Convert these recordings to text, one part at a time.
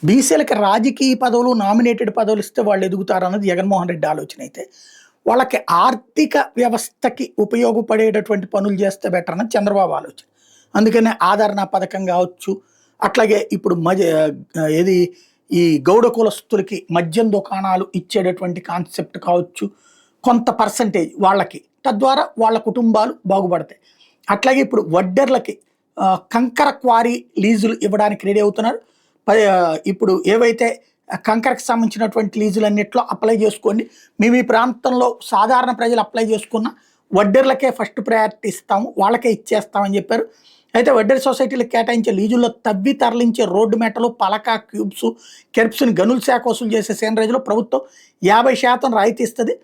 బీసీలకి రాజకీయ పదవులు, నామినేటెడ్ పదవులు ఇస్తే వాళ్ళు ఎదుగుతారన్నది జగన్మోహన్ రెడ్డి ఆలోచన అయితే, వాళ్ళకి ఆర్థిక వ్యవస్థకి ఉపయోగపడేటటువంటి పనులు చేస్తే బెటర్ అన్నది చంద్రబాబు ఆలోచన. అందుకనే ఆదరణ పథకం కావచ్చు, అట్లాగే ఇప్పుడు ఏది ఈ గౌడ కులస్తులకి మద్యం దుకాణాలు ఇచ్చేటటువంటి కాన్సెప్ట్ కావచ్చు, కొంత పర్సంటేజ్ వాళ్ళకి, తద్వారా వాళ్ళ కుటుంబాలు బాగుపడతాయి. అట్లాగే ఇప్పుడు వడ్డెర్లకి కంకర క్వారీ లీజులు ఇవ్వడానికి రెడీ అవుతున్నారు. ఇప్పుడు ఏవైతే కంకరకు సంబంధించినటువంటి లీజులన్నిట్లో అప్లై చేసుకోండి, మేము ఈ ప్రాంతంలో సాధారణ ప్రజలు అప్లై చేసుకున్న వడ్డెర్లకే ఫస్ట్ ప్రయారిటీ ఇస్తాము, వాళ్ళకే ఇచ్చేస్తామని చెప్పారు. అయితే వడ్డెర్ సొసైటీలకు కేటాయించే లీజుల్లో తవ్వి తరలించే రోడ్డు మెటలు, పలక, క్యూబ్స్, కెర్ప్స్ని గనుల శాఖ వసూలు చేసే సేనరేజ్లో ప్రభుత్వం 50% రాయితీ ఇస్తుంది.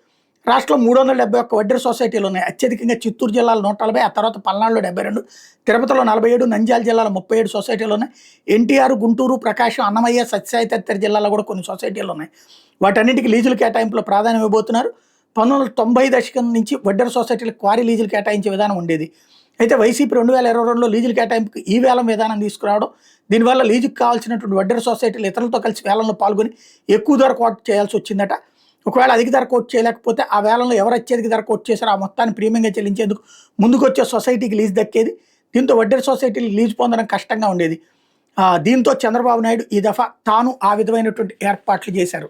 రాష్ట్రంలో 371 వడ్డెర్ సొసైటీలు ఉన్నాయి. అత్యధికంగా చిత్తూరు జిల్లాలో 140, ఆ తర్వాత పల్నాడులో 72, తిరుపతిలో 47, నంద్యాల జిల్లాలో 37 సొసైటీలు ఉన్నాయి. ఎన్టీఆర్, గుంటూరు, ప్రకాశం, అన్నమయ్య, సత్యసాయి తదితర జిల్లాలో కూడా కొన్ని సొసైటీలు ఉన్నాయి. వాటన్నింటికి లీజులు కేటాయింపులో ప్రాధాన్యం ఇవ్వబోతున్నారు. 1990 దశకం నుంచి వడ్డెర్ సొసైటీలకు క్వారీ లీజులు కేటాయించే విధానం ఉండేది. అయితే వైసీపీ 2022లో లీజులు కేటాయింపుకి ఈ వేలం విధానం తీసుకురావడం, దీనివల్ల లీజుకు కావాల్సినటువంటి వడ్డెర్ సొసైటీలు ఇతరులతో కలిసి వేలంలో పాల్గొని ఎక్కువ ధర కోట్ చేయాల్సి వచ్చిందట. ఒకవేళ అధిక ధర కోట్ చేయలేకపోతే ఆ వేలంలో ఎవరు అత్యధిక ధర కోట్ చేశారో ఆ మొత్తాన్ని ప్రీమియంగా చెల్లించేందుకు ముందుకొచ్చే సొసైటీకి లీజు దక్కేది. దీంతో వడ్డెర్ సొసైటీలు లీజు పొందడం కష్టంగా ఉండేది. దీంతో చంద్రబాబు నాయుడు ఈ దఫా తాను ఆ విధమైనటువంటి ఏర్పాట్లు చేశారు.